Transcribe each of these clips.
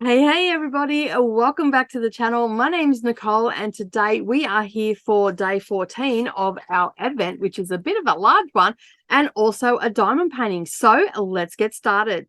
Hey everybody, welcome back to the channel. My name's Nicole and today we are here for day 14 of our advent, which is a bit of a large one and also a diamond painting. So let's get started.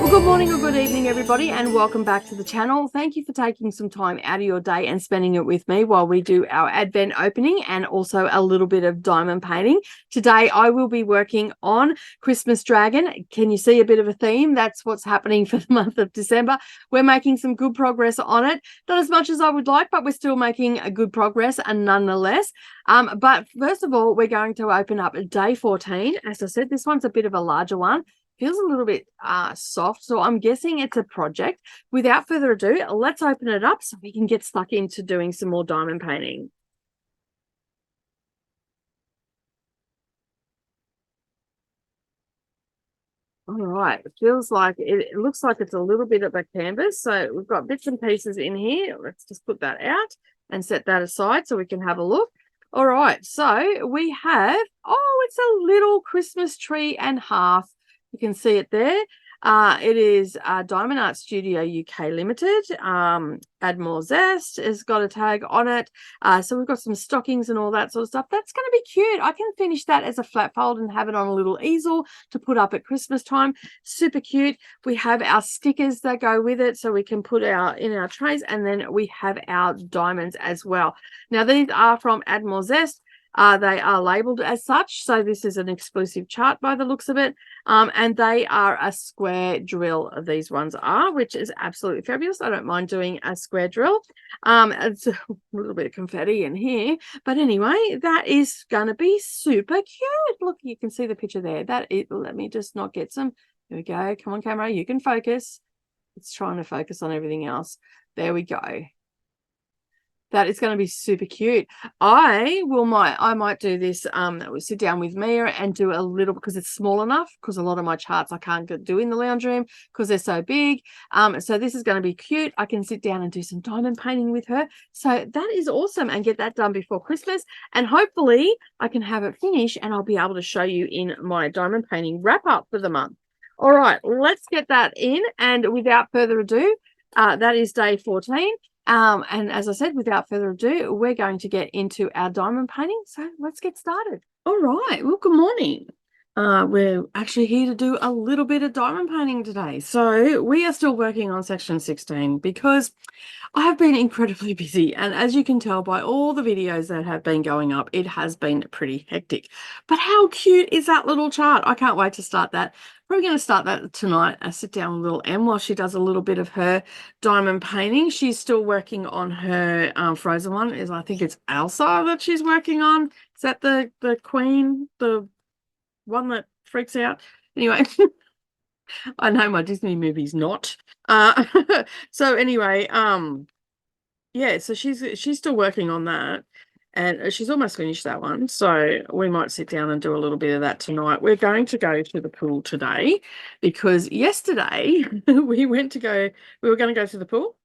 Good morning or good evening, everybody, and welcome back to the channel. Thank you for taking some time out of your day and spending it with me while we do our advent opening and also a little bit of diamond painting. Today, I will be working on Christmas Dragon. Can you see a bit of a theme? That's what's happening for the month of December. We're making some good progress on it. Not as much as I would like, but we're still making a good progress and nonetheless. But first of all, we're going to open up day 14. As I said, this one's a bit of a larger one. Feels a little bit soft, so I'm guessing it's a project. Without further ado, let's open it up so we can get stuck into doing some more diamond painting. All right, it feels like it looks like it's a little bit of a canvas, so we've got bits and pieces in here. Let's just put that out and set that aside so we can have a look. All right, so we have, it's a little Christmas tree and half. You can see it there. It is Diamond Art Studio UK Limited. Add More Zest has got a tag on it. So we've got some stockings and all that sort of stuff. That's going to be cute. I can finish that as a flat fold and have it on a little easel to put up at Christmas time. Super cute. We have our stickers that go with it, so we can put in our trays, and then we have our diamonds as well. Now these are from Add More Zest. They are labeled as such, so this is an exclusive chart by the looks of it, and they are a square drill. These ones are, which is absolutely fabulous. I don't mind doing a square drill. It's a little bit of confetti in here, but anyway, that is going to be super cute. Look, you can see the picture there. Let me just not get some. There we go. Come on, camera, you can focus. It's trying to focus on everything else. There we go. That is going to be super cute. I might do this. We sit down with Mia and do a little, because it's small enough, because a lot of my charts I can't do in the lounge room because they're so big. So this is going to be cute. I can sit down and do some diamond painting with her. So that is awesome, and get that done before Christmas. And hopefully I can have it finished and I'll be able to show you in my diamond painting wrap up for the month. All right, let's get that in. And without further ado, that is day 14. And as I said, without further ado, we're going to get into our diamond painting. So let's get started. All right. Well, good morning. We're actually here to do a little bit of diamond painting today. So we are still working on section 16 because I have been incredibly busy. And as you can tell by all the videos that have been going up, it has been pretty hectic. But how cute is that little chart? I can't wait to start that. Probably going to start that tonight. I sit down with little Em while she does a little bit of her diamond painting. She's still working on her frozen one. I think it's Elsa that she's working on. Is that the queen, the one that freaks out? Anyway, I know my Disney movie's not. So anyway, yeah, so she's still working on that, and she's almost finished that one. So we might sit down and do a little bit of that tonight. We're going to go to the pool today because yesterday we were going to go to the pool.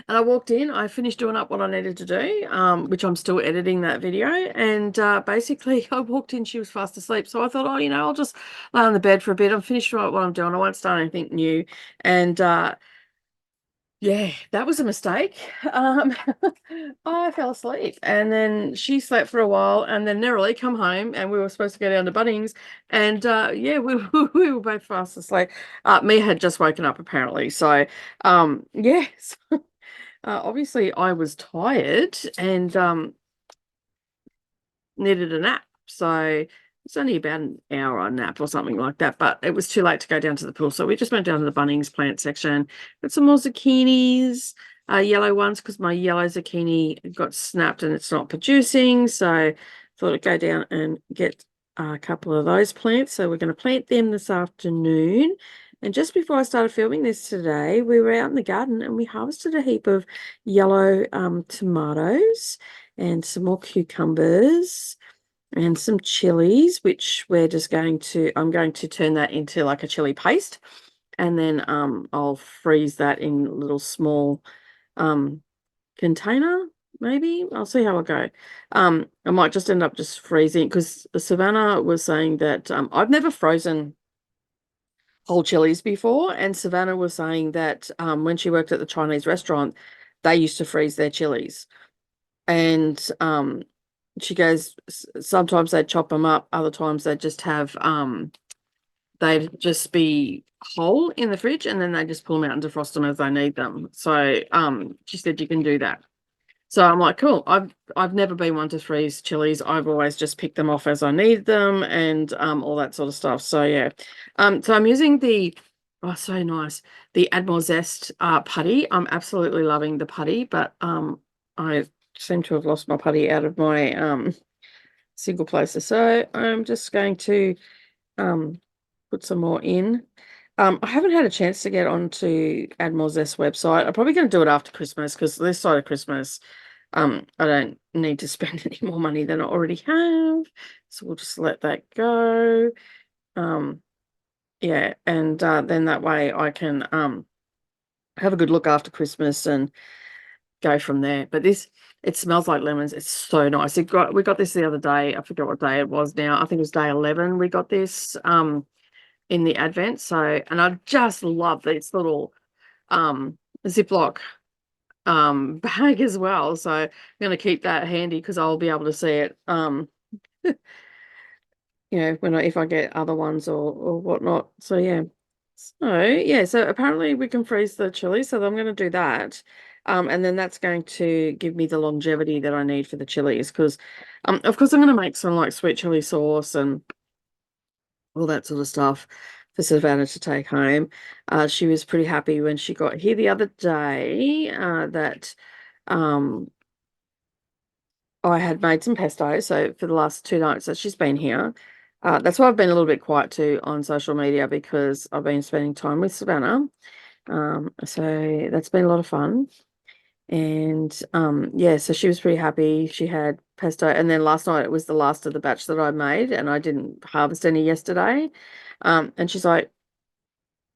And I walked in, I finished doing up what I needed to do, which I'm still editing that video. And basically I walked in, she was fast asleep. So I thought, I'll just lay on the bed for a bit. I'm finished what I'm doing. I won't start anything new. And yeah, that was a mistake. I fell asleep, and then she slept for a while, and then Nerily come home, and we were supposed to go down to Bunnings, and yeah, we were both fast asleep. Mia had just woken up apparently, so yes. Obviously I was tired and needed a nap, so it's only about an hour nap or something like that, but it was too late to go down to the pool, so we just went down to the Bunnings plant section. Got some more zucchinis, yellow ones, because my yellow zucchini got snapped and it's not producing, so thought I'd go down and get a couple of those plants. So we're going to plant them this afternoon. And just before I started filming this today, we were out in the garden and we harvested a heap of yellow tomatoes and some more cucumbers. and some chilies, which I'm going to turn that into like a chili paste, and then I'll freeze that in a little small container. Maybe I'll see how I go. I might just end up just freezing, because Savannah was saying that I've never frozen whole chilies before, and Savannah was saying that when she worked at the Chinese restaurant, they used to freeze their chilies, and she goes, sometimes they'd chop them up, other times they'd just have they'd just be whole in the fridge, and then they just pull them out and defrost them as they need them. So she said you can do that. So I'm like, cool. I've never been one to freeze chilies. I've always just picked them off as I need them, and all that sort of stuff. So yeah. So I'm using the, oh, so nice, the Admiral Zest putty. I'm absolutely loving the putty, but I seem to have lost my putty out of my single placer. So I'm just going to put some more in. I haven't had a chance to get onto Admiral Zest's website. I'm probably going to do it after Christmas, because this side of Christmas, I don't need to spend any more money than I already have. So we'll just let that go. Yeah, and then that way I can have a good look after Christmas and go from there. But it smells like lemons. It's so nice. We got this the other day. I forget what day it was now. I think it was day 11. We got this in the Advent. So, and I just love this little Ziploc bag as well. So I'm going to keep that handy, because I'll be able to see it if I get other ones or whatnot. So yeah. So apparently we can freeze the chili, so I'm going to do that. And then that's going to give me the longevity that I need for the chilies, because of course I'm going to make some like sweet chili sauce and all that sort of stuff for Savannah to take home. She was pretty happy when she got here the other day that I had made some pesto. So for the last 2 nights that she's been here, that's why I've been a little bit quiet too on social media, because I've been spending time with Savannah. So that's been a lot of fun. And yeah, so she was pretty happy. She had pesto, and then last night it was the last of the batch that I made, and I didn't harvest any yesterday. And she's like,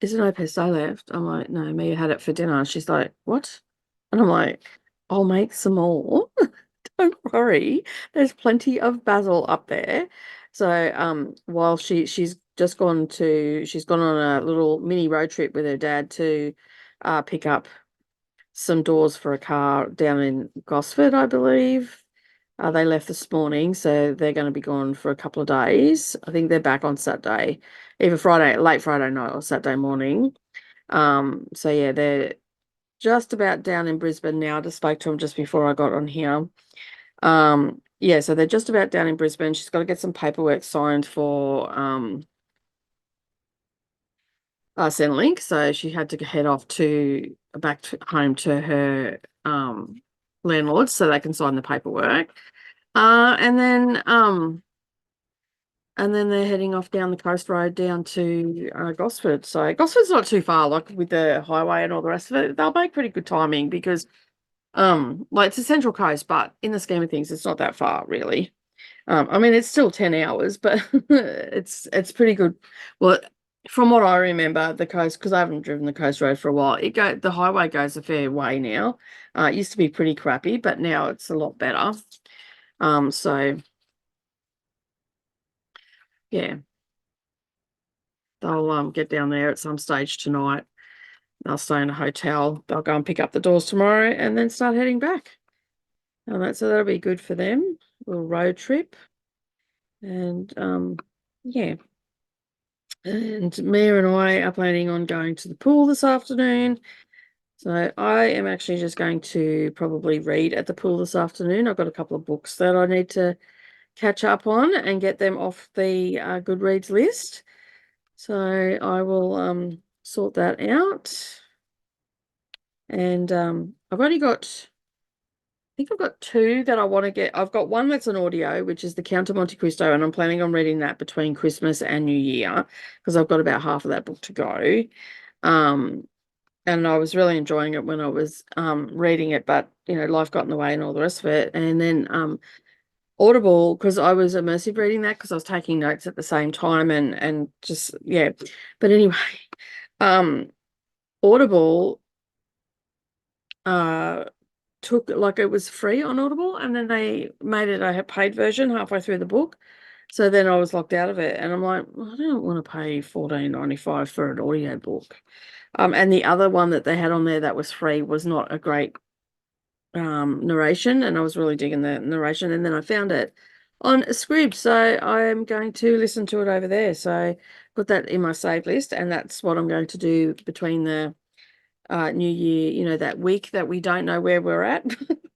"Is there no pesto left?" I'm like, "No, Mia had it for dinner." She's like, "What?" And I'm like, "I'll make some more." Don't worry, there's plenty of basil up there. So while she's gone on a little mini road trip with her dad to pick up some doors for a car down in Gosford, I believe. They left this morning, so they're going to be gone for a couple of days. I think they're back on Saturday, either late Friday night or Saturday morning. So yeah, they're just about down in Brisbane now. I just spoke to them just before I got on here. Yeah, so they're just about down in Brisbane. She's got to get some paperwork signed for Centrelink, so she had to head off home to her landlords so they can sign the paperwork. And then they're heading off down the coast road down to Gosford. So Gosford's not too far, like with the highway and all the rest of it. They'll make pretty good timing, because like it's the Central Coast, but in the scheme of things, it's not that far really. I mean, it's still 10 hours, but it's pretty good. Well, from what I remember, the coast, because I haven't driven the coast road for a while, the highway goes a fair way now. It used to be pretty crappy, but now it's a lot better. So yeah, they'll get down there at some stage tonight. They'll stay in a hotel. They'll go and pick up the doors tomorrow and then start heading back. So that'll be good for them. A little road trip. And yeah. And Mia and I are planning on going to the pool this afternoon. So I am actually just going to probably read at the pool this afternoon. I've got a couple of books that I need to catch up on and get them off the Goodreads list. So I will sort that out. And I've only got, I think I've got 2 that I want to get. I've got one that's an audio, which is the Count of Monte Cristo, and I'm planning on reading that between Christmas and New Year, because I've got about half of that book to go. And I was really enjoying it when I was reading it, but life got in the way and all the rest of it. And then Audible, because I was immersive reading that because I was taking notes at the same time and just, yeah. But anyway, Audible took, like, it was free on Audible, and then they made it a paid version halfway through the book. So then I was locked out of it, and I'm like, well, I don't want to pay $14.95 for an audio book. And the other one that they had on there that was free was not a great narration, and I was really digging the narration. And then I found it on Scribd, so I'm going to listen to it over there. So put that in my save list, and that's what I'm going to do between the New Year, you know, that week that we don't know where we're at,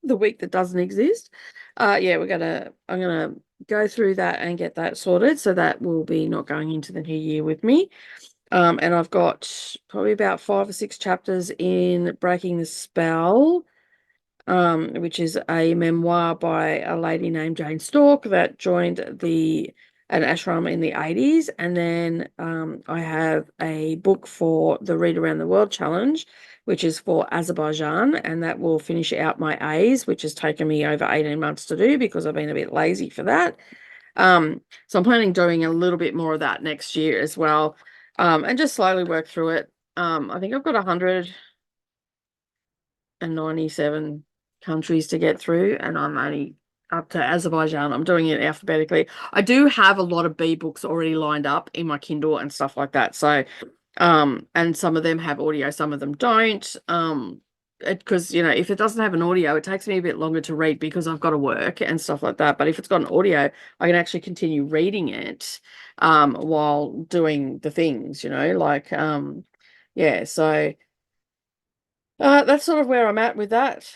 the week that doesn't exist. Yeah, I'm gonna go through that and get that sorted, so that will be not going into the new year with me. And I've got probably about 5 or 6 chapters in Breaking the Spell, which is a memoir by a lady named Jane Stork that joined an ashram in the 80s. And then I have a book for the Read Around the World Challenge, which is for Azerbaijan, and that will finish out my A's, which has taken me over 18 months to do because I've been a bit lazy for that. So I'm planning doing a little bit more of that next year as well, and just slowly work through it. I think I've got 197 countries to get through, and I'm only up to Azerbaijan. I'm doing it alphabetically. I do have a lot of B books already lined up in my Kindle and stuff like that. So, and some of them have audio, some of them don't. Because, you know, if it doesn't have an audio, it takes me a bit longer to read because I've got to work and stuff like that. But if it's got an audio, I can actually continue reading it while doing the things, you know, like yeah, so that's sort of where I'm at with that.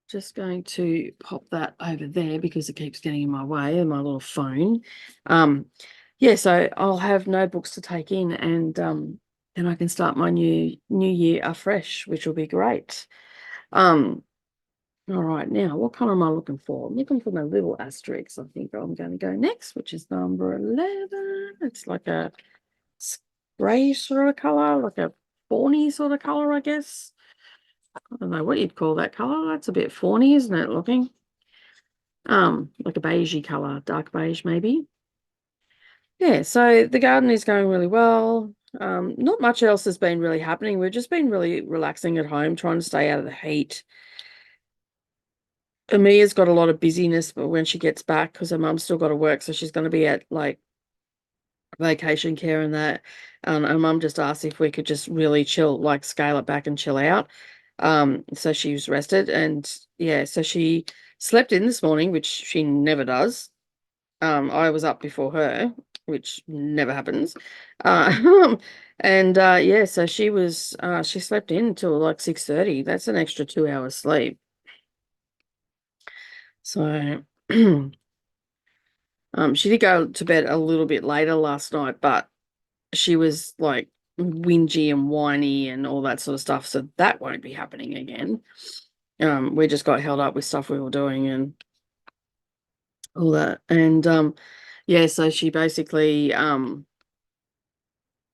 Just going to pop that over there because it keeps getting in my way and my little phone. Yeah, so I'll have no books to take in, and then I can start my new year afresh, which will be great. All right, now what color am I looking for? I'm looking for my little asterisk. I think I'm going to go next, which is number 11. It's like a gray sort of color, like a fawny sort of color, I guess. I don't know what you'd call that color. That's a bit fawny, isn't it, looking? Like a beigey color, dark beige maybe. Yeah, so the garden is going really well. Not much else has been really happening. We've just been really relaxing at home, trying to stay out of the heat. Amia's got a lot of busyness, but when she gets back, because her mum's still got to work, so she's going to be at like vacation care and that. Her mum just asked if we could just really chill, like scale it back and chill out. So she was rested, and yeah, so she slept in this morning, which she never does. I was up before her, which never happens. And yeah, so she slept in until like 6:30. That's an extra 2 hours sleep. So she did go to bed a little bit later last night, but she was like whingy and whiny and all that sort of stuff. So that won't be happening again. We just got held up with stuff we were doing and all that. And yeah, so she basically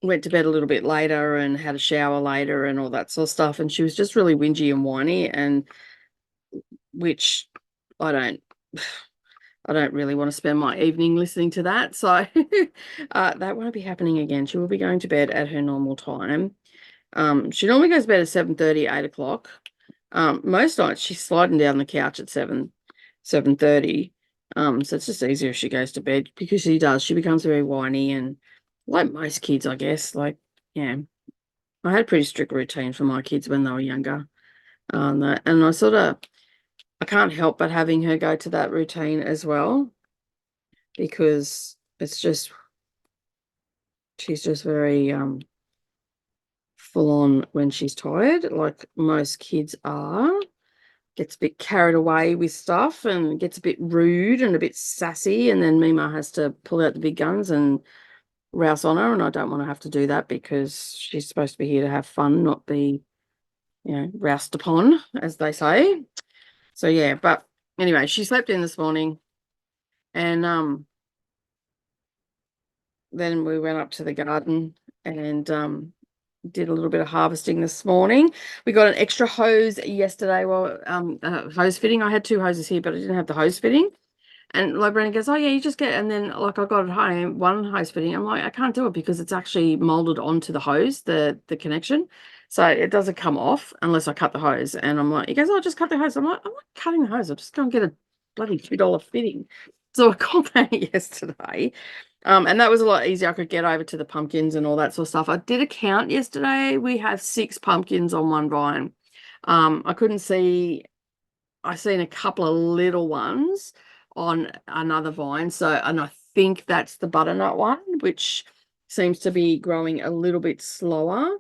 went to bed a little bit later and had a shower later and all that sort of stuff. And she was just really whingy and whiny, and which I don't I don't really want to spend my evening listening to that. So that won't be happening again. She will be going to bed at her normal time. She normally goes to bed at 7:30, 8 o'clock. Most nights she's sliding down the couch at 7:30. So it's just easier if she goes to bed, because she does. She becomes very whiny, and like most kids, I guess. Like, yeah, I had a pretty strict routine for my kids when they were younger. And I can't help but having her go to that routine as well, because she's just very full on when she's tired, like most kids are. Gets a bit carried away with stuff and gets a bit rude and a bit sassy, and then Mima has to pull out the big guns and rouse on her, and I don't want to have to do that because she's supposed to be here to have fun, not be, you know, roused upon, as they say. So yeah, but anyway, she slept in this morning, and then we went up to the garden, and did a little bit of harvesting this morning. We got an extra hose yesterday. Well, hose fitting. I had 2 hoses here, but I didn't have the hose fitting. And like Brandon goes, oh yeah, you just get, and then like I got it home, 1 hose fitting. I'm like, I can't do it because it's actually molded onto the hose, the connection. So it doesn't come off unless I cut the hose. And I'm like, he goes, oh, just cut the hose. I'm like, I'm not cutting the hose. I'll just go and get a bloody $2 fitting. So I got that yesterday. And that was a lot easier. I could get over to the pumpkins and all that sort of stuff. I did a count yesterday. We have 6 pumpkins on one vine. I couldn't see, I seen a couple of little ones on another vine. So, and I think that's the butternut one, which seems to be growing a little bit slower.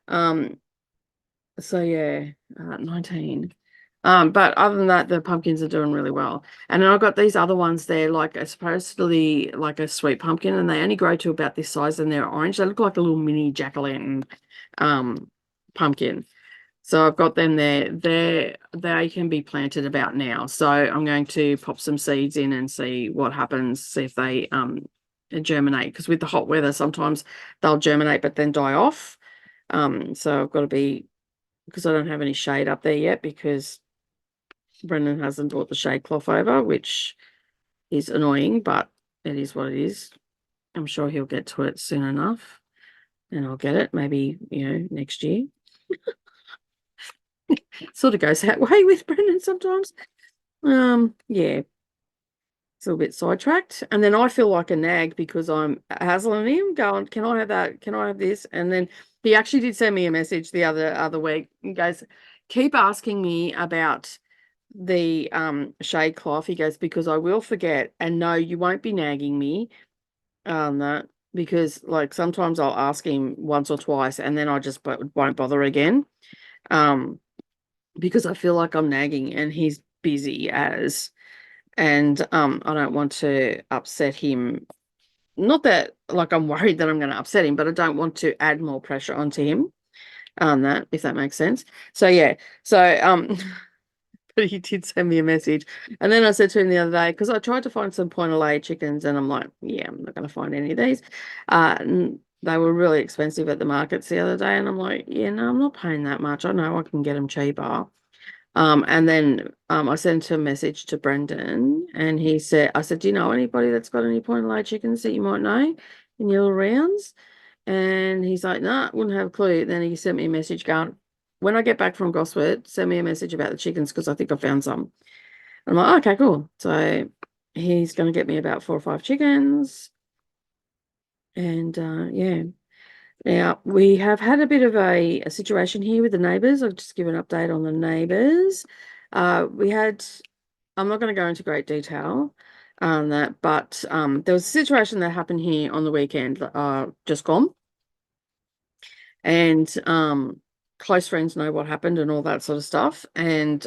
So yeah, 19. But other than that, the pumpkins are doing really well. And then I've got these other ones there, like supposedly like a sweet pumpkin, and they only grow to about this size and they're orange. They look like a little mini jack-o'-lantern pumpkin. So I've got them there. They can be planted about now. So I'm going to pop some seeds in and see what happens, see if they germinate. Because with the hot weather, sometimes they'll germinate but then die off. So I've got to be, because I don't have any shade up there yet because Brendan hasn't brought the shade cloth over, which is annoying, but it is what it is. I'm sure he'll get to it soon enough. And I'll get it maybe, next year. Sort of goes that way with Brendan sometimes. Yeah, it's a little bit sidetracked. And then I feel like a nag because I'm hassling him, going, can I have that? Can I have this? And then he actually did send me a message the other week. He goes, keep asking me about the shade cloth. He goes, because I will forget. And no, you won't be nagging me. That because like sometimes I'll ask him once or twice and then I just won't bother again. Because I feel like I'm nagging and he's busy and I don't want to upset him. Not that like I'm worried that I'm going to upset him, but I don't want to add more pressure onto him on that, if that makes sense. So yeah. So but he did send me a message. And then I said to him the other day, because I tried to find some point of lay chickens and I'm like, yeah, I'm not going to find any of these. They were really expensive at the markets the other day. And I'm like, yeah, no, I'm not paying that much. I know I can get them cheaper. And then I sent a message to Brendan and I said, do you know anybody that's got any point of lay chickens that you might know in your rounds? And he's like, nah, wouldn't have a clue. Then he sent me a message going, when I get back from Gosford, send me a message about the chickens because I think I found some. I'm like, okay, cool. So he's going to get me about 4 or 5 chickens. And yeah. Now, we have had a bit of a situation here with the neighbours. I'll just give an update on the neighbours. I'm not going to go into great detail on that, but there was a situation that happened here on the weekend, just gone. And close friends know what happened and all that sort of stuff. And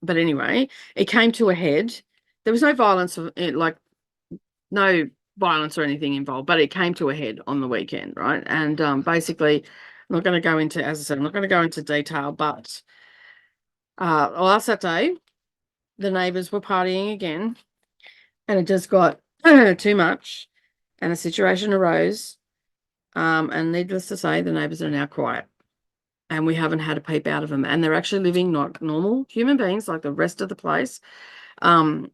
but anyway, it came to a head. There was no violence, no violence or anything involved, but it came to a head on the weekend, right? And basically, I'm not going to go into, as I said, I'm not going to go into detail, but last Saturday, the neighbours were partying again, and it just got too much, and a situation arose. And needless to say, the neighbours are now quiet. And we haven't had a peep out of them. And they're actually living like normal human beings like the rest of the place. And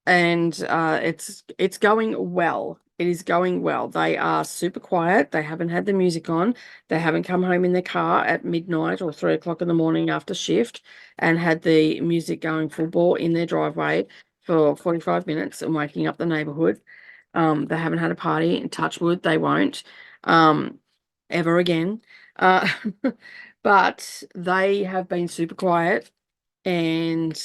it's going well. It is going well. They are super quiet. They haven't had the music on. They haven't come home in their car at midnight or 3 o'clock in the morning after shift and had the music going full bore in their driveway for 45 minutes and waking up the neighborhood. They haven't had a party, and touch wood, they won't ever again. But they have been super quiet and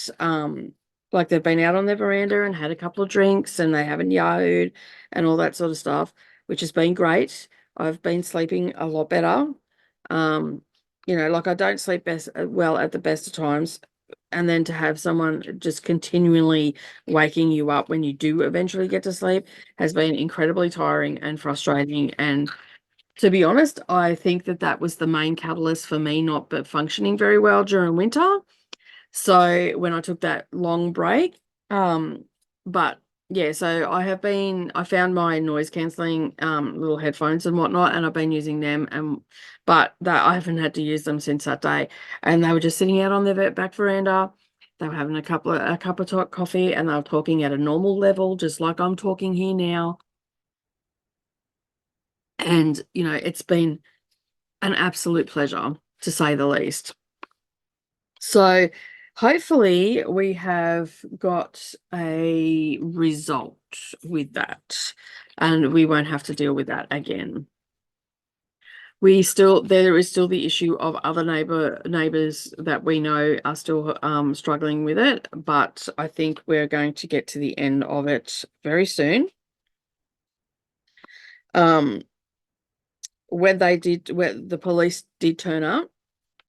like they've been out on their veranda and had a couple of drinks and they haven't yoed and all that sort of stuff, which has been great. I've been sleeping a lot better. Like I don't sleep well at the best of times. And then to have someone just continually waking you up when you do eventually get to sleep has been incredibly tiring and frustrating. And to be honest, I think that was the main catalyst for me not functioning very well during winter. So when I took that long break, but yeah, so I found my noise cancelling little headphones and whatnot, and I've been using them, and but that I haven't had to use them since that day. And they were just sitting out on their back veranda. They were having a cup of hot coffee, and they were talking at a normal level, just like I'm talking here now. And it's been an absolute pleasure, to say the least. So hopefully we have got a result with that, and we won't have to deal with that again. There is still the issue of other neighbors that we know are still struggling with it, but I think we're going to get to the end of it very soon. Um, when the police did turn up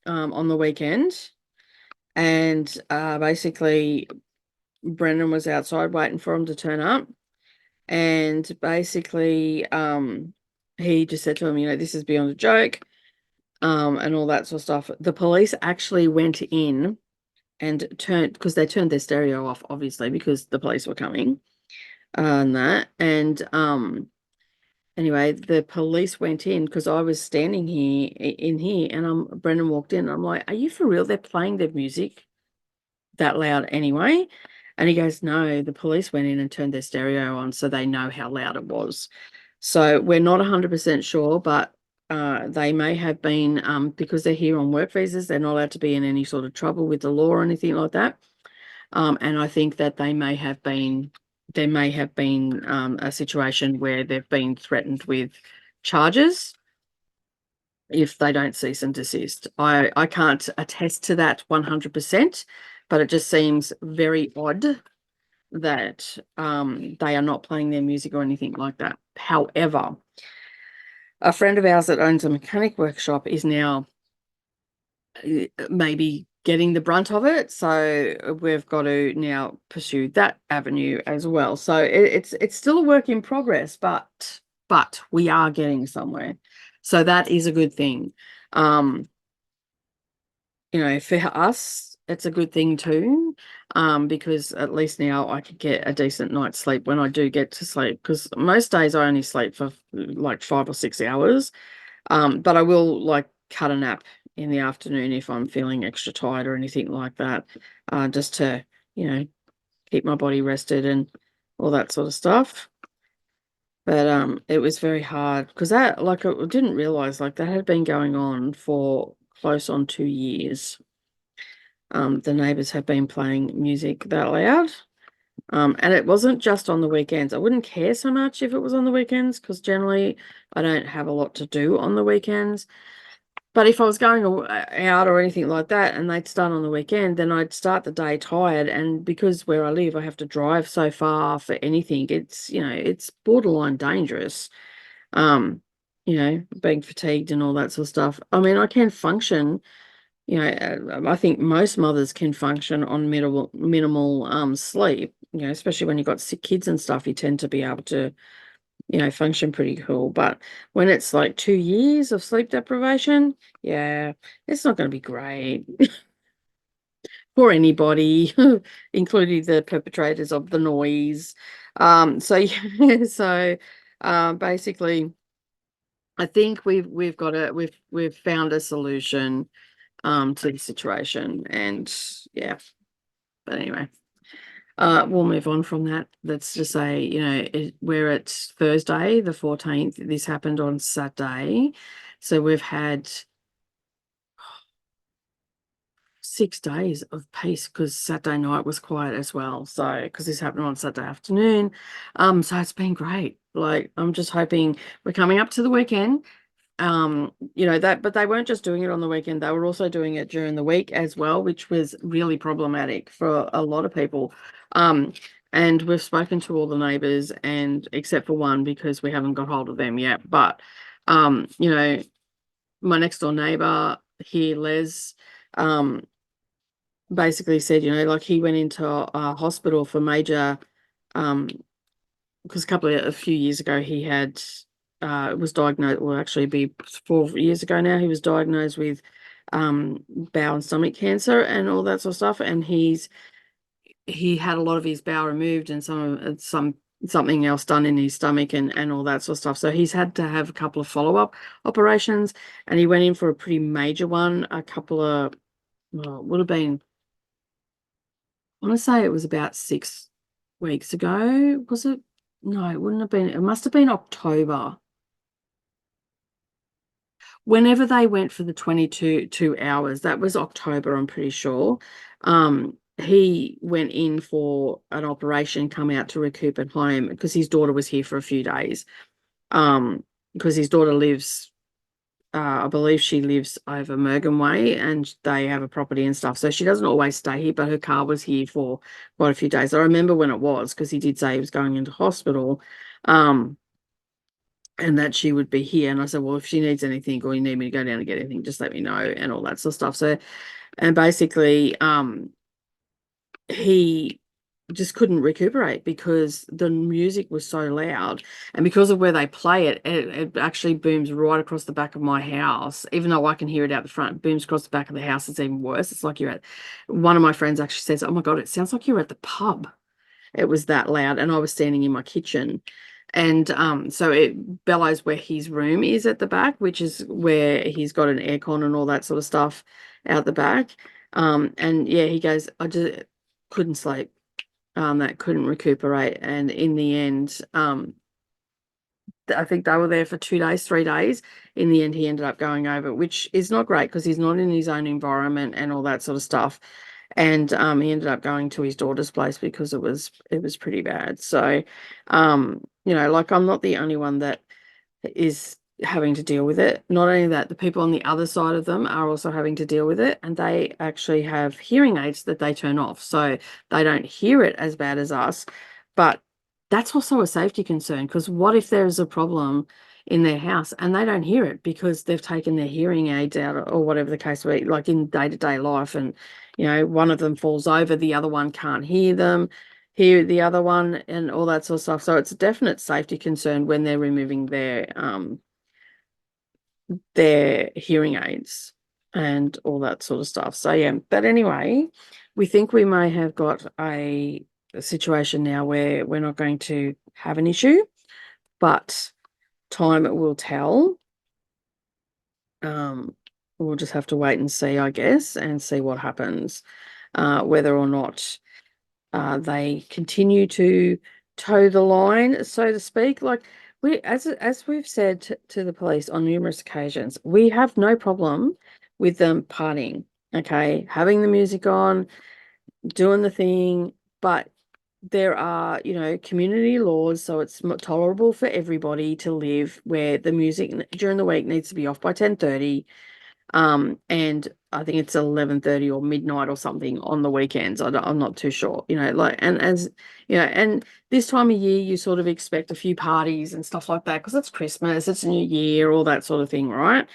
on the weekend, and basically Brendan was outside waiting for him to turn up, and basically he just said to him, this is beyond a joke, and all that sort of stuff. The police actually went in and because they turned their stereo off, obviously, because the police were coming, and that. And anyway, the police went in because I was standing here, and Brendan walked in. I'm like, are you for real? They're playing their music that loud anyway? And he goes, no, the police went in and turned their stereo on so they know how loud it was. So we're not 100% sure, but they may have been, because they're here on work visas, they're not allowed to be in any sort of trouble with the law or anything like that. And I think that there may have been a situation where they've been threatened with charges if they don't cease and desist. I can't attest to that 100%, but it just seems very odd that they are not playing their music or anything like that. However, a friend of ours that owns a mechanic workshop is now maybe getting the brunt of it, so we've got to now pursue that avenue as well. So it's still a work in progress, but we are getting somewhere, so that is a good thing. For us, it's a good thing too, because at least now I could get a decent night's sleep when I do get to sleep, because most days I only sleep for like 5 or 6 hours. But I will like cut a nap in the afternoon if I'm feeling extra tired or anything like that, just to, keep my body rested and all that sort of stuff. But it was very hard because I didn't realize like that had been going on for close on 2 years. The neighbors have been playing music that loud. And it wasn't just on the weekends. I wouldn't care so much if it was on the weekends because generally I don't have a lot to do on the weekends. But if I was going out or anything like that and they'd start on the weekend, then I'd start the day tired. And because where I live, I have to drive so far for anything. It's borderline dangerous. Being fatigued and all that sort of stuff. I mean, I can function. I think most mothers can function on minimal sleep. Especially when you've got sick kids and stuff, you tend to be able to function pretty cool. But when it's like 2 years of sleep deprivation, yeah, it's not going to be great for anybody, including the perpetrators of the noise. So yeah, so basically, I think we've found a solution to the situation, and yeah. But anyway. We'll move on from that. Let's just say, we're at Thursday, the 14th. This happened on Saturday. So we've had 6 days of peace because Saturday night was quiet as well. So, because this happened on Saturday afternoon. So it's been great. Like, I'm just hoping we're coming up to the weekend. But they weren't just doing it on the weekend, they were also doing it during the week as well, which was really problematic for a lot of people. And we've spoken to all the neighbors, and except for one because we haven't got hold of them yet. But my next door neighbor here, Les, basically said, like he went into a hospital for major because a few years ago he had was diagnosed, or actually be 4 years ago now, he was diagnosed with bowel and stomach cancer and all that sort of stuff. And he had a lot of his bowel removed and something else done in his stomach and all that sort of stuff. So he's had to have a couple of follow-up operations, and he went in for a pretty major one a couple of, well, it would have been, I want to say it was about 6 weeks ago. Was it? No, it wouldn't have been. It must have been October. Whenever they went for the 22 hours, that was October, I'm pretty sure. He went in for an operation, come out to recoup at home because his daughter was here for a few days. Because his daughter lives, I believe she lives over Mergen Way, and they have a property and stuff. So she doesn't always stay here, but her car was here for quite a few days. I remember when it was, because he did say he was going into hospital. And that she would be here. And I said, well, if she needs anything or you need me to go down and get anything, just let me know, and all that sort of stuff. So, and basically, he just couldn't recuperate because the music was so loud, and because of where they play it, it actually booms right across the back of my house. Even though I can hear it out the front, it booms across the back of the house. It's even worse. It's like you're at, one of my friends actually says, oh my God, it sounds like you're at the pub. It was that loud, and I was standing in my kitchen. And so it bellows where his room is at the back, which is where he's got an aircon and all that sort of stuff out the back. And yeah, he goes, I just couldn't sleep. That couldn't recuperate. And in the end, I think they were there for 2 days, 3 days. In the end, he ended up going over, which is not great because he's not in his own environment and all that sort of stuff. And he ended up going to his daughter's place because it was pretty bad. So, like, I'm not the only one that is having to deal with it. Not only that, the people on the other side of them are also having to deal with it, and they actually have hearing aids that they turn off, so they don't hear it as bad as us. But that's also a safety concern, because what if there's a problem in their house and they don't hear it because they've taken their hearing aids out, or whatever the case may be, like in day-to-day life, and one of them falls over, the other one can't hear the other one, and all that sort of stuff. So it's a definite safety concern when they're removing their hearing aids and all that sort of stuff. So yeah, but anyway, we think we may have got a situation now where we're not going to have an issue, but time will tell. We'll just have to wait and see, I guess, and see what happens, whether or not they continue to toe the line, so to speak. Like, we, as we've said to the police on numerous occasions, we have no problem with them partying, okay, having the music on, doing the thing, but there are, community laws, so it's tolerable for everybody to live, where the music during the week needs to be off by 10:30. And I think it's 11:30 or midnight or something on the weekends. I'm not too sure, and as and this time of year, you sort of expect a few parties and stuff like that because it's Christmas, it's New Year, all that sort of thing, right?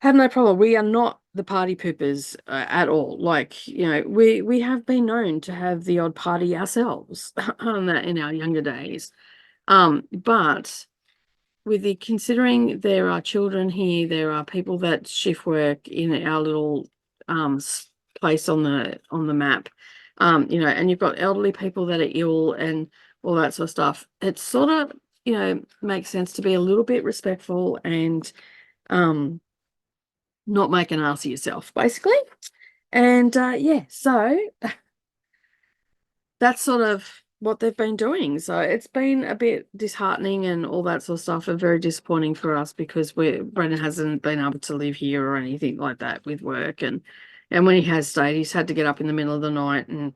Have no problem. We are not the party poopers at all. Like, we have been known to have the odd party ourselves on that in our younger days. But with the considering there are children here, there are people that shift work in our little place on the map, and you've got elderly people that are ill and all that sort of stuff. It sort of makes sense to be a little bit respectful and not make an ass of yourself, basically. And yeah, so that's sort of what they've been doing. So it's been a bit disheartening and all that sort of stuff, and very disappointing for us because Brendan hasn't been able to live here or anything like that with work, and when he has stayed, he's had to get up in the middle of the night and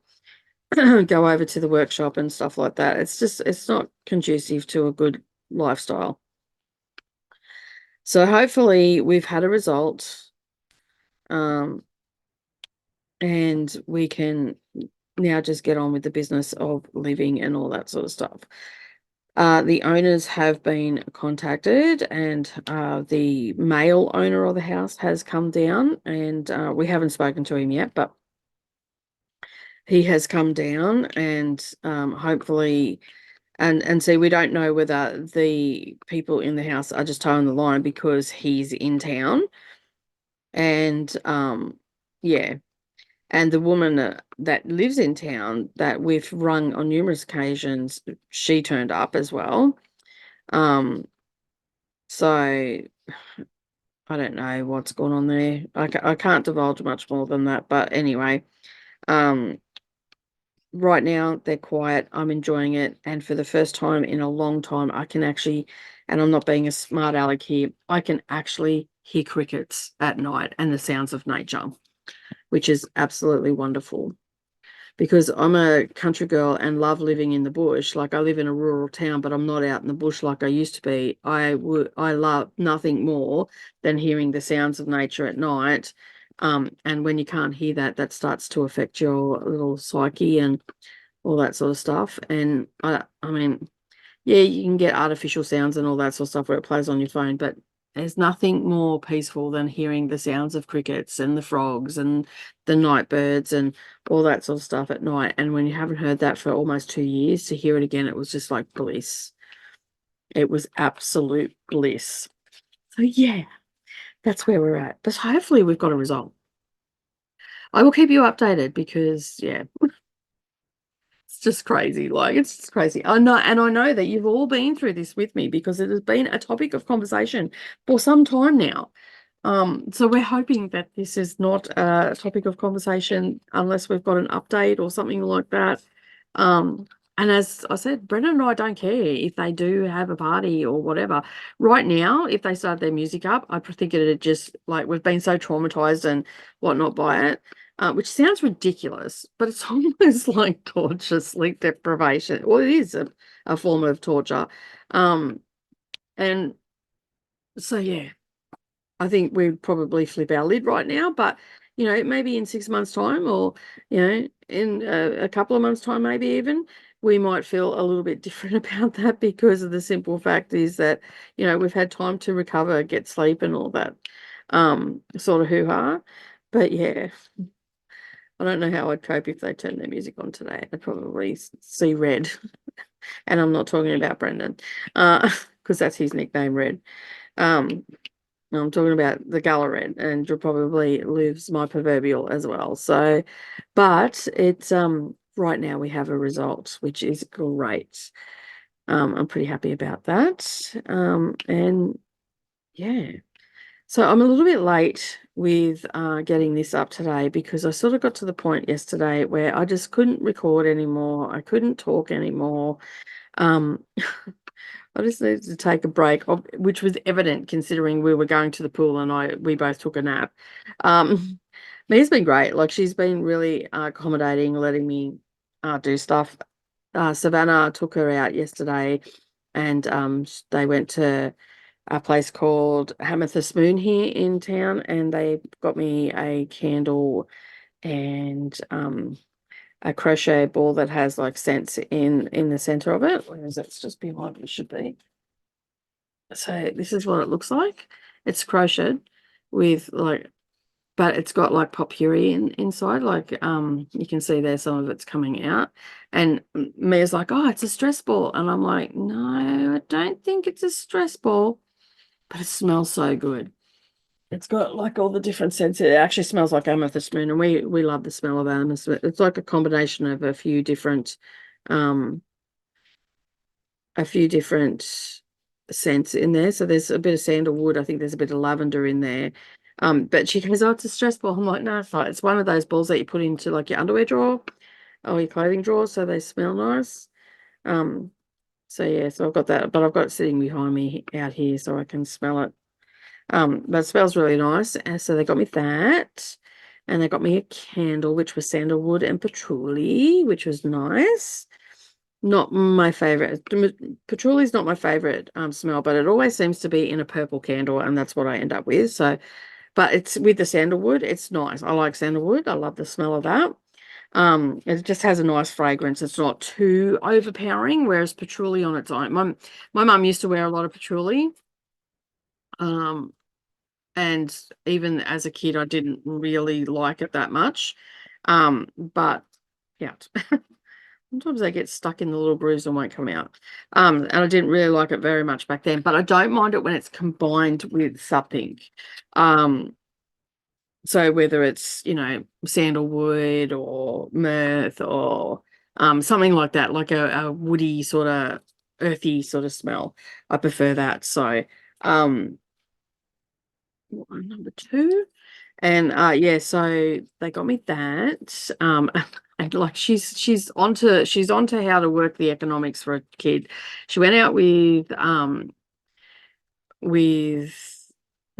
go over to the workshop and stuff like that. It's not conducive to a good lifestyle. So hopefully we've had a result, and we can now just get on with the business of living and all that sort of stuff. The owners have been contacted, and the male owner of the house has come down, and we haven't spoken to him yet, but he has come down, and hopefully, and see, we don't know whether the people in the house are just towing the line because he's in town, and yeah. And the woman that lives in town that we've rung on numerous occasions, she turned up as well. So I don't know what's going on there. I can't divulge much more than that. But anyway, right now they're quiet. I'm enjoying it. And for the first time in a long time, I can actually, and I'm not being a smart aleck here, I can actually hear crickets at night and the sounds of nature, which is absolutely wonderful. Because I'm a country girl and love living in the bush. Like I live in a rural town, but I'm not out in the bush like I used to be. I love nothing more than hearing the sounds of nature at night. And when you can't hear that, that starts to affect your little psyche and all that sort of stuff. And I mean, yeah, you can get artificial sounds and all that sort of stuff where it plays on your phone, but there's nothing more peaceful than hearing the sounds of crickets and the frogs and the night birds and all that sort of stuff at night. And when you haven't heard that for almost 2 years, to hear it again, it was just like bliss. It was absolute bliss. So yeah, that's where we're at. But hopefully we've got a result. I will keep you updated because yeah, it's just crazy. Like, it's just crazy. I know, and I know that you've all been through this with me because it has been a topic of conversation for some time now. So we're hoping that this is not a topic of conversation unless we've got an update or something like that. And as I said, Brendan and I don't care if they do have a party or whatever. Right now, if they start their music up, I think it'd just, like, we've been so traumatized and whatnot by it, which sounds ridiculous, but it's almost like torture, sleep deprivation. Well, it is a form of torture. And so, yeah, I think we'd probably flip our lid right now, but maybe in 6 months' time, or in a couple of months' time, maybe even, we might feel a little bit different about that because of the simple fact is that we've had time to recover, get sleep, and all that sort of hoo-ha. But yeah, I don't know how I'd cope if they turned their music on today. I'd probably see red, and I'm not talking about Brendan, because that's his nickname, Red. Um, I'm talking about the Gala Red, and you'll probably lose my proverbial as well. So, but it's right now we have a result, which is great. I'm pretty happy about that. And yeah. So I'm a little bit late with getting this up today because I sort of got to the point yesterday where I just couldn't record anymore. I couldn't talk anymore. Um, I just needed to take a break, which was evident considering we were going to the pool and we both took a nap. Mia's been great. Like, she's been really accommodating, letting me do stuff. Savannah took her out yesterday and they went to a place called Amethyst Moon here in town, and they got me a candle and a crochet ball that has like scents in the center of it. Where is it? It's just behind it should be. So this is what it looks like. It's crocheted with like, but it's got like potpourri inside. Like you can see there some of it's coming out. And Mia's like, oh, it's a stress ball. And I'm like, no, I don't think it's a stress ball. But it smells so good. It's got like all the different scents. It actually smells like amethyst moon, and we love the smell of amethyst. It's like a combination of um a few different scents in there. So there's a bit of sandalwood. I think there's a bit of lavender in there. But she goes, oh, it's a stress ball. I'm like, no, it's one of those balls that you put into like your underwear drawer or your clothing drawer so they smell nice. So yeah, so I've got that, but I've got it sitting behind me out here so I can smell it. But it smells really nice. And so they got me that. And they got me a candle, which was sandalwood and patchouli, which was nice. Not my favorite. Patchouli is not my favorite smell, but it always seems to be in a purple candle, and that's what I end up with. So, but it's with the sandalwood. It's nice. I like sandalwood. I love the smell of that. It just has a nice fragrance. It's not too overpowering, whereas patchouli on its own. My mum used to wear a lot of patchouli. And even as a kid, I didn't really like it that much. But yeah, sometimes they get stuck in the little bruise and won't come out. And I didn't really like it very much back then, but I don't mind it when it's combined with something. Um, So whether it's, you know, sandalwood or myrrh or something like that, like a woody sort of earthy sort of smell. I prefer that. So number 2. And yeah, so they got me that. And like she's onto how to work the economics for a kid. She went out with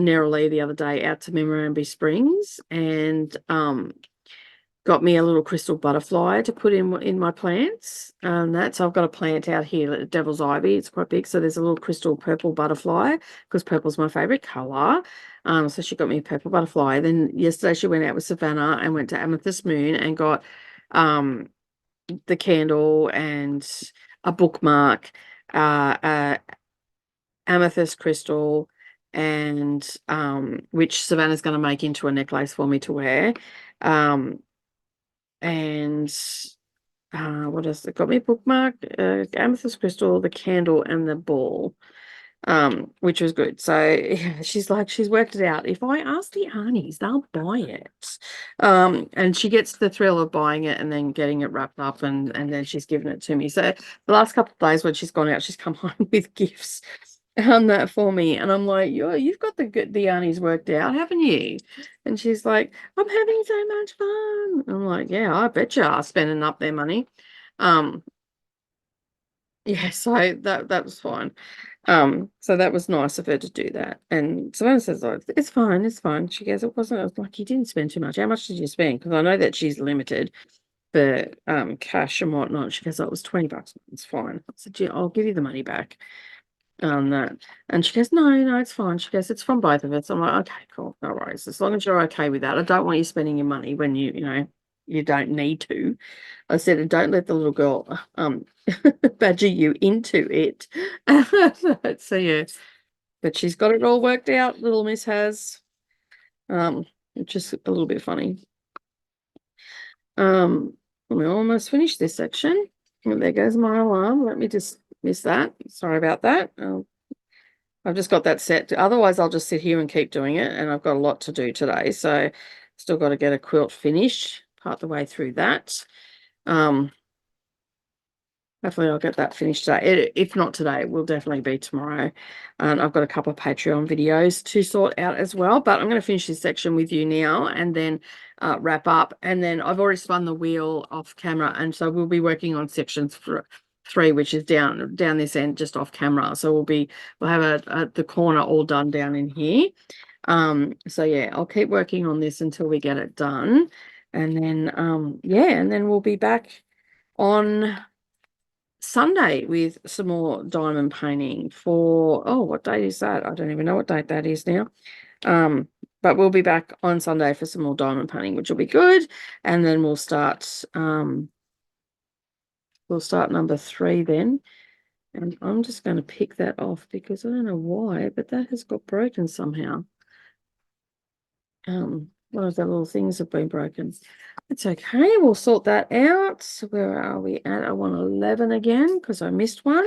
Neroli the other day out to Memorandum Springs and got me a little crystal butterfly to put in my plants. So I've got a plant out here, Devil's Ivy. It's quite big, so there's a little crystal purple butterfly because purple's my favorite color. So she got me a purple butterfly. Then yesterday she went out with Savannah and went to Amethyst Moon and got the candle and a bookmark, amethyst crystal, and which Savannah's going to make into a necklace for me to wear. And what else? It got me a bookmark, amethyst crystal, the candle, and the ball, which was good. So yeah, she's worked it out. If I ask the Arnies, they'll buy it. And she gets the thrill of buying it and then getting it wrapped up, and then she's given it to me. So the last couple of days when she's gone out, she's come home with gifts on that for me, and I'm like, you've got the Arnies worked out, haven't you? And she's like, I'm having so much fun. I'm like, yeah, I bet you are spending up their money. Yeah, so that was fine. So that was nice of her to do that. And Savannah says, oh, it's fine, it's fine. She goes, it wasn't. I was like, you didn't spend too much. How much did you spend? Because I know that she's limited for cash and whatnot. She goes, oh, it was $20. It's fine. I said, yeah, I'll give you the money back on that. And she goes, no, it's fine. She goes, it's from both of us. I'm like, okay, cool, no worries. As long as you're okay with that. I don't want you spending your money when you don't need to. I said, and don't let the little girl badger you into it. So yeah, but she's got it all worked out. Little Miss has, which is a little bit funny. We almost finished this section. And there goes my alarm. Let me just miss that. Sorry about that. I've just got that set. Otherwise, I'll just sit here and keep doing it. And I've got a lot to do today. So still got to get a quilt finished part the way through that. Hopefully I'll get that finished today. If not today, it will definitely be tomorrow. And I've got a couple of Patreon videos to sort out as well. But I'm going to finish this section with you now and then wrap up. And then I've already spun the wheel off camera. And so we'll be working on section 3, which is down this end, just off camera. So we'll have the corner all done down in here. So yeah, I'll keep working on this until we get it done. And then, yeah, and then we'll be back on Sunday with some more diamond painting for, what date is that? I don't even know what date that is now. But we'll be back on Sunday for some more diamond painting, which will be good. And then we'll start number 3 then. And I'm just going to pick that off because I don't know why, but that has got broken somehow. One of the little things have been broken. It's okay. We'll sort that out. So where are we at? I want 11 again because I missed one.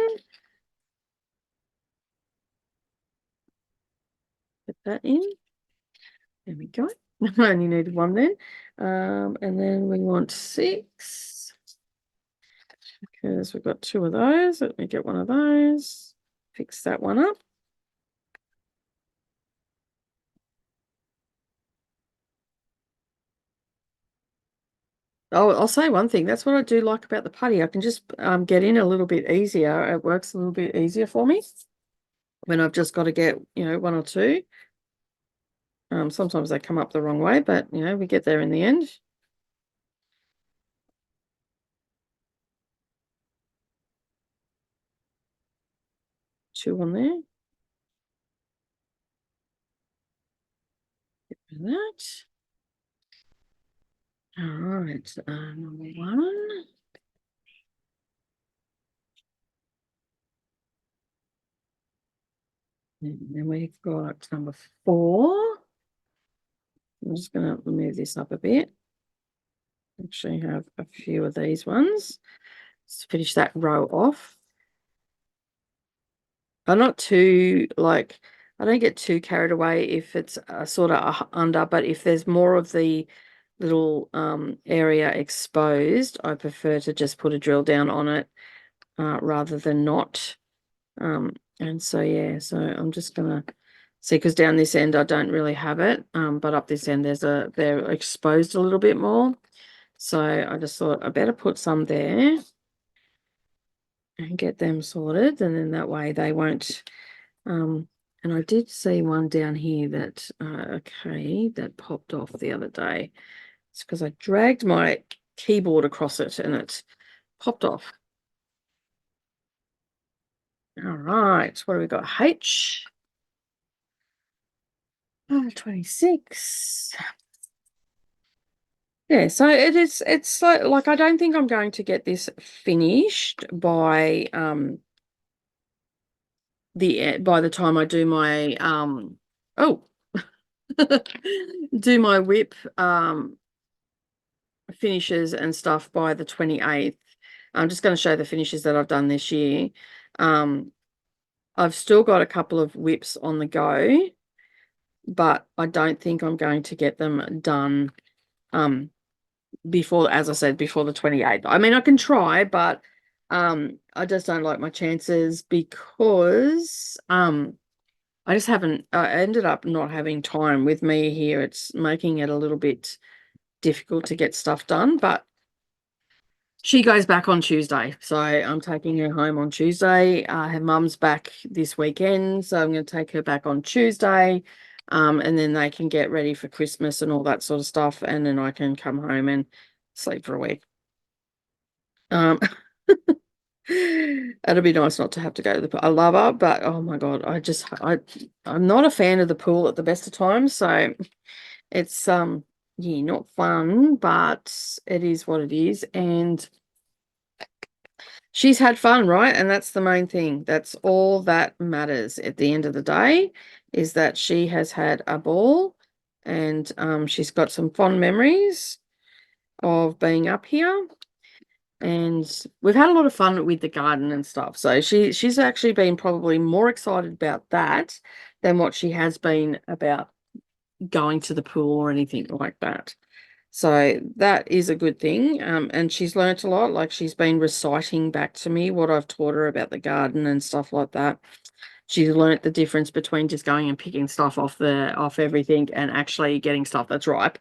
Put that in. There we go. I only needed 1 then. And then we want 6 because we've got 2 of those. Let me get one of those. Fix that one up. Oh, I'll say one thing. That's what I do like about the putty. I can just get in a little bit easier. It works a little bit easier for me when I've just got to get, 1 or 2. Sometimes they come up the wrong way, but, we get there in the end. Two on there. Get rid of that. All right, number 1. And then we've got number 4. I'm just going to move this up a bit. Actually have a few of these ones. Let's finish that row off. I'm not too I don't get too carried away if it's sort of under, but if there's more of the little area exposed, I prefer to just put a drill down on it rather than not. And so, yeah, so I'm just going to see, because down this end I don't really have it, but up this end they're exposed a little bit more. So I just thought I better put some there and get them sorted, and then that way they won't. And I did see one down here that, okay, that popped off the other day. It's because I dragged my keyboard across it and it popped off. All right, what do we got? H. 26. Yeah, so it's like I don't think I'm going to get this finished by the time I do my do my WIP finishes and stuff by the 28th. I'm just going to show the finishes that I've done this year. I've still got a couple of WIPs on the go, but I don't think I'm going to get them done before, as I said, before the 28th. I mean, I can try, but I just don't like my chances because I just haven't, I ended up not having time with me here. It's making it a little bit difficult to get stuff done, but she goes back on Tuesday, so I'm taking her home on Tuesday. Her mum's back this weekend, so I'm going to take her back on Tuesday, and then they can get ready for Christmas and all that sort of stuff, and then I can come home and sleep for a week. It'll be nice not to have to go to the pool. I love her, but oh my God, I'm not a fan of the pool at the best of times, so it's yeah, not fun, but it is what it is, and she's had fun, right? And that's the main thing. That's all that matters at the end of the day, is that she has had a ball, and she's got some fond memories of being up here. And we've had a lot of fun with the garden and stuff. So she's actually been probably more excited about that than what she has been about going to the pool or anything like that. So that is a good thing. And she's learnt a lot. Like, she's been reciting back to me what I've taught her about the garden and stuff like that. She's learnt the difference between just going and picking stuff off everything and actually getting stuff that's ripe.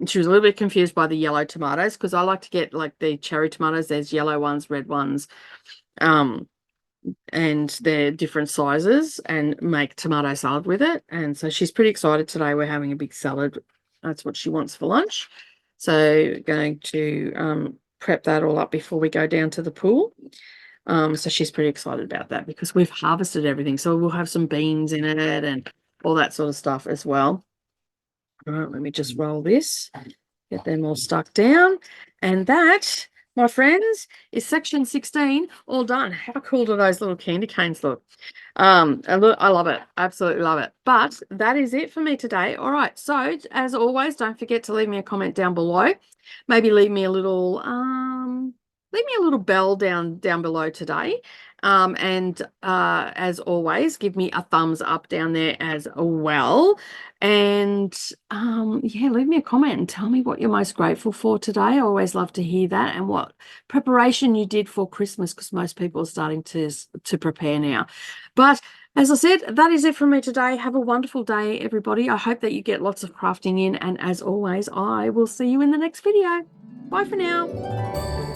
She was a little bit confused by the yellow tomatoes, because I like to get like the cherry tomatoes. There's yellow ones, red ones, and they're different sizes, and make tomato salad with it. And so she's pretty excited today. We're having a big salad. That's what she wants for lunch. So going to prep that all up before we go down to the pool. So she's pretty excited about that because we've harvested everything. So we'll have some beans in it and all that sort of stuff as well. All right, let me just roll this, get them all stuck down. And that, my friends, is section 16 all done. How cool do those little candy canes look? And look, I love it. Absolutely love it. But that is it for me today. All right. So as always, don't forget to leave me a comment down below. Maybe leave me a little bell down below today. And as always, give me a thumbs up down there as well. And yeah, leave me a comment and tell me what you're most grateful for today. I always love to hear that, and what preparation you did for Christmas, because most people are starting to prepare now. But as I said, that is it from me today. Have a wonderful day, everybody. I hope that you get lots of crafting in, and as always, I will see you in the next video. Bye for now.